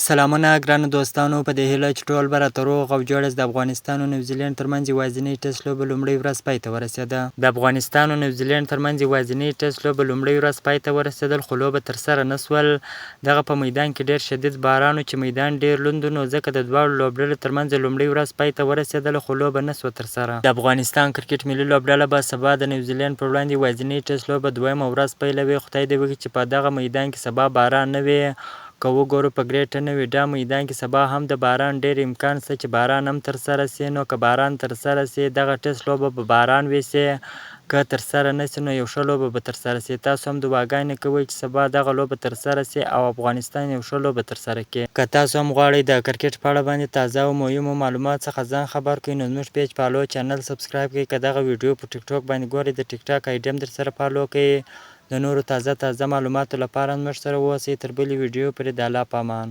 سلامونه ګرانو دوستانو، په دې هیله چې ټول به راته روغ او جوړ یاست. د افغانستان او نیوزیلینډ ترمنځ یوازینۍ ټسټ لوبه لومړۍ ورځ پای ته ورسېده. د افغانستان او نیوزیلینډ ترمنځ یوازینۍ ټسټ لوبه لومړۍ ورځ پای ته ورسېدل، خو لوبه ترسره نه شول. دغه په میدان کې ډېر شدید باران و چې میدان ډېر لوند و، نو ځکه د دواړو لوبډلو ترمنځ لومړۍ ورځ پای ته ورسېدله، خو لوبه نه شوه ترسره. د افغانستان کرکټ ملي لوبډله به سبا د نیوزیلینډ پر وړاندې یوازینۍ ټسټ لوبه دویمه ورځ پیلوي. خدای دې وکړي چې په دغه میدان کې سبا باران نه وي. که وګورو په ګریټ نویډا میدان کې سبا هم د باران ډېر امکان شته چې باران هم ترسره سي. نو که باران ترسره سي دغه ټسټ لوبه په باران ویسي، که ترسره نه سي نو یو ښه لوبه به ترسره سي. تاسو هم دعاګانې کوئ چې سبا دغه لوبه ترسره سي او افغانستان یو ښه لوبه ترسره کړي. که تاسو هم غواړئ د کرکټ په اړه باندې تازه او مهمو معلومات څخه ځان خبر کړئ، نو زموږ پیج فالو چینل سبسکرایب کړئ. که دغه ویډیو په ټیک ټاک باندې ګورئ، د ټیک ټاک آی ډي هم درسره فالو کړئ. د نورو تازه معلوماتو لپاره زموږ سره واوسئ. تر بلې ویډیو پورې د الله په امان.